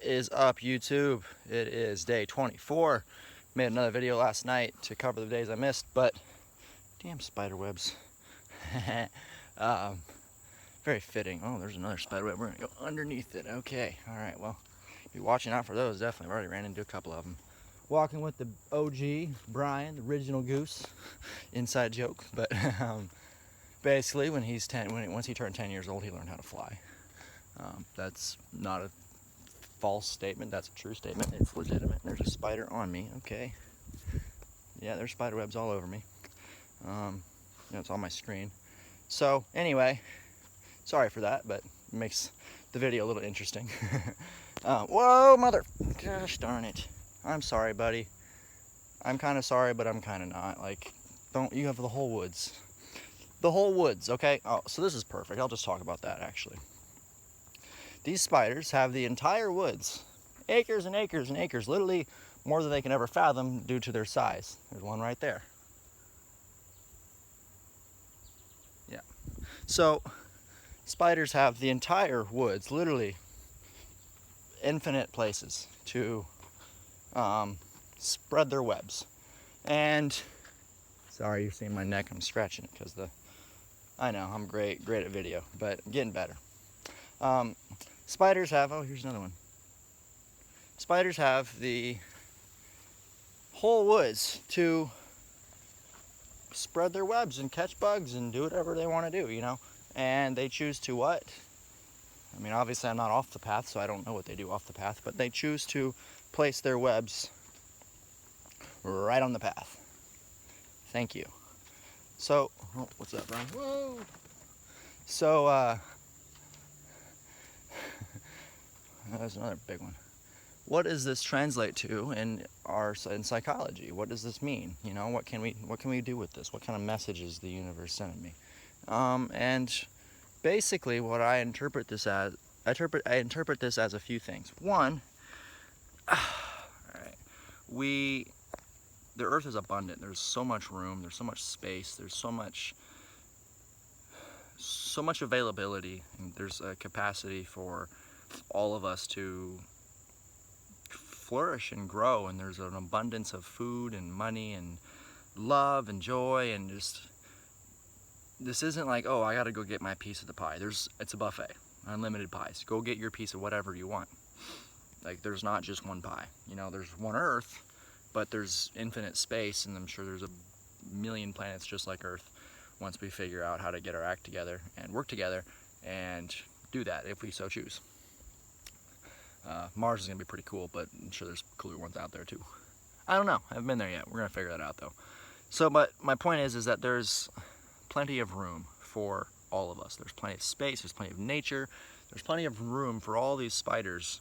What is up, YouTube? It is day 24. Made another video last night to cover the days I missed, but damn spider webs. Very fitting. Oh, there's another spider web. We're gonna go underneath it. Okay, all right, well, be watching out for those. Definitely. I've already ran into a couple of them. Walking with the OG, Brian, the original goose. Inside joke, but basically when he's 10, once he turned 10 years old, he learned how to fly. That's not a false statement, that's a true statement. It's legitimate. There's a spider on me. Okay, yeah, there's spider webs all over me. It's on my screen. So anyway, sorry for that, but it makes the video a little interesting. Whoa, mother, gosh darn it. I'm sorry, buddy. I'm kind of sorry, but I'm kind of not. Like, you have the whole woods. The whole woods, okay? Oh, so this is perfect. I'll just talk about that, actually. These spiders have the entire woods. Acres and acres and acres. Literally more than they can ever fathom due to their size. There's one right there. Yeah. So, spiders have the entire woods. Literally infinite places to spread their webs. And sorry, you're seeing my neck. I'm scratching it because I know I'm great at video, but I'm getting better. Spiders have, oh, here's another one. Spiders have the whole woods to spread their webs and catch bugs and do whatever they want to do, you know. And they choose to what? I mean, obviously I'm not off the path, so I don't know what they do off the path, but they choose to place their webs right on the path. Thank you. So, oh, what's that, Brian? Whoa! So, there's another big one. What does this translate to in psychology? What does this mean? You know, what can we do with this? What kind of message is the universe sending me? And basically, what I interpret this as, I interpret this as a few things. One, all right, the earth is abundant. There's so much room. There's so much space. There's so much availability. And there's a capacity for all of us to flourish and grow. And there's an abundance of food and money and love and joy, and just, this isn't like, oh, I got to go get my piece of the pie. It's a buffet, unlimited pies. Go get your piece of whatever you want. Like, there's not just one pie. You know, there's one Earth, but there's infinite space, and I'm sure there's a million planets just like Earth once we figure out how to get our act together and work together and do that if we so choose. Mars is going to be pretty cool, but I'm sure there's cooler ones out there too. I don't know. I haven't been there yet. We're going to figure that out though. So, but my point is that there's plenty of room for all of us. There's plenty of space. There's plenty of nature. There's plenty of room for all these spiders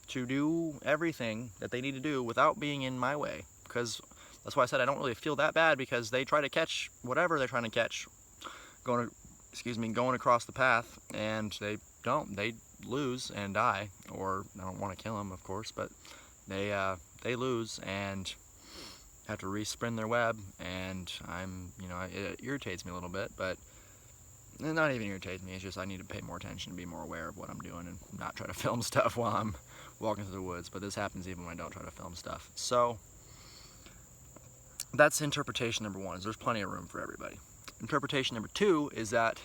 to do everything that they need to do without being in my way. Because that's why I said I don't really feel that bad, because they try to catch whatever they're trying to catch going across the path, and they don't. They lose and die, or I don't want to kill them, of course, but they lose and have to respin their web, and it irritates me a little bit, but it not even irritates me. It's just I need to pay more attention and be more aware of what I'm doing and not try to film stuff while I'm walking through the woods. But this happens even when I don't try to film stuff. So that's interpretation number one, is there's plenty of room for everybody. Interpretation number two is that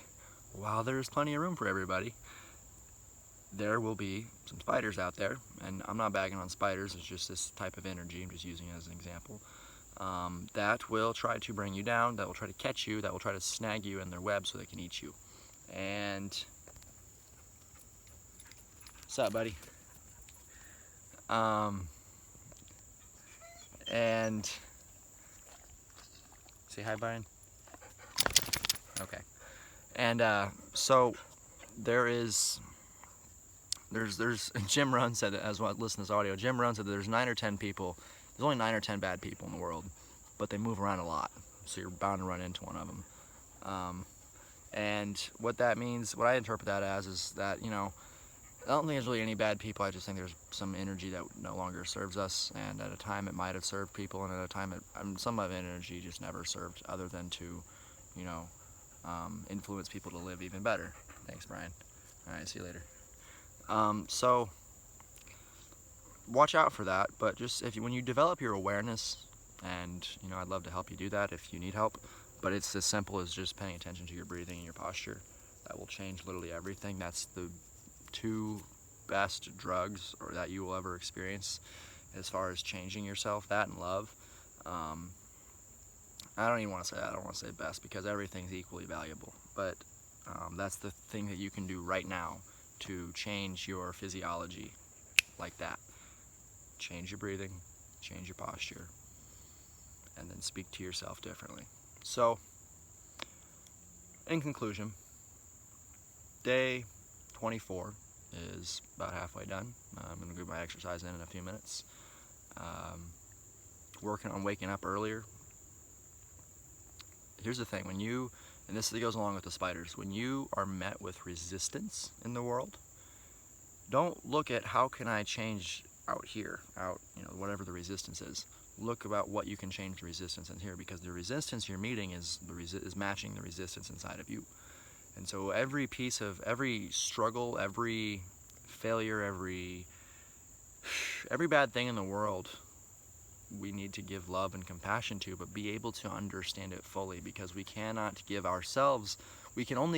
while there's plenty of room for everybody, there will be some spiders out there, and I'm not bagging on spiders, it's just this type of energy, I'm just using it as an example, that will try to bring you down, that will try to catch you, that will try to snag you in their web so they can eat you. And what's up, buddy? And say hi, Brian. Okay. And so there's Jim Rohn said that, as well, listen to this audio. Jim Rohn said that there's 9 or 10 people. There's only 9 or 10 bad people in the world, but they move around a lot, so you're bound to run into one of them. And what that means, what I interpret that as, is that, you know, I don't think there's really any bad people. I just think there's some energy that no longer serves us, and at a time it might have served people, and at a time some of energy just never served, other than to, you know, influence people to live even better. Thanks, Brian. All right, see you later. So watch out for that. But just when you develop your awareness, and I'd love to help you do that if you need help. But it's as simple as just paying attention to your breathing and your posture. That will change literally everything. That's the two best drugs or that you will ever experience as far as changing yourself. That and love. I don't even want to say that. I don't want to say best because everything's equally valuable. But that's the thing that you can do right now to change your physiology like that. Change your breathing, change your posture, and then speak to yourself differently. So, in conclusion, day 24 is about halfway done. I'm going to do my exercise in a few minutes. Working on waking up earlier. Here's the thing, and this goes along with the spiders, when you are met with resistance in the world, don't look at how can I change out here, whatever the resistance is. Look about what you can change the resistance in here, because the resistance you're meeting is matching the resistance inside of you. And so every struggle, every failure, every bad thing in the world, we need to give love and compassion to, but be able to understand it fully, because we can only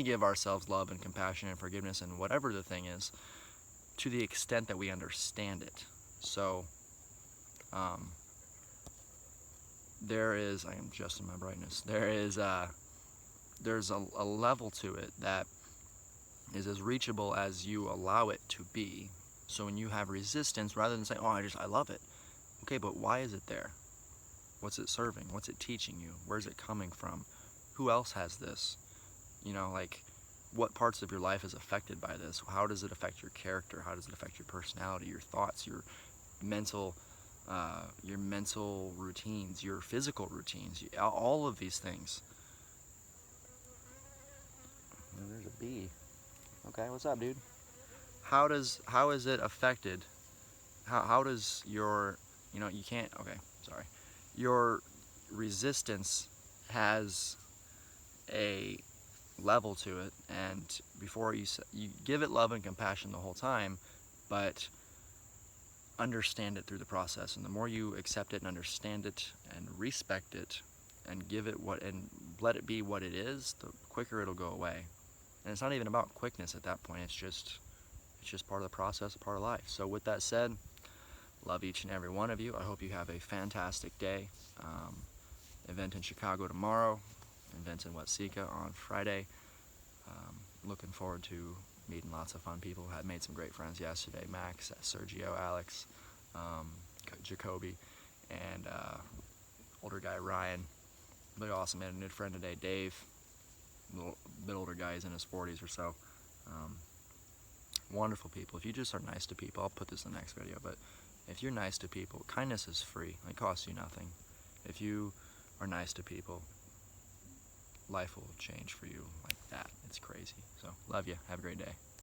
give ourselves love and compassion and forgiveness and whatever the thing is to the extent that we understand it. So I am adjusting my brightness, there's a level to it that is as reachable as you allow it to be. So when you have resistance, rather than saying, oh, I love it. Okay, but why is it there? What's it serving? What's it teaching you? Where's it coming from? Who else has this? What parts of your life is affected by this? How does it affect your character? How does it affect your personality, your thoughts, your mental routines, your physical routines, all of these things. Oh, there's a bee. Okay, what's up, dude? How is it affected? How does your, you can't, okay, sorry. Your resistance has a level to it, and before you give it love and compassion the whole time, but understand it through the process. And the more you accept it and understand it and respect it and give it and let it be what it is, the quicker it'll go away. And it's not even about quickness at that point. It's just part of the process, a part of life. So with that said, love each and every one of you. I hope you have a fantastic day. Event in Chicago tomorrow, events in Watsika on Friday. Looking forward to meeting lots of fun people. Had made some great friends yesterday. Max, Sergio, Alex, Jacoby, and older guy Ryan. Really awesome. Made a new friend today, Dave. A bit older guy, he's in his 40s or so. Wonderful people. If you just are nice to people, I'll put this in the next video, but if you're nice to people, kindness is free. It costs you nothing. If you are nice to people, life will change for you like that. It's crazy. So, love you. Have a great day.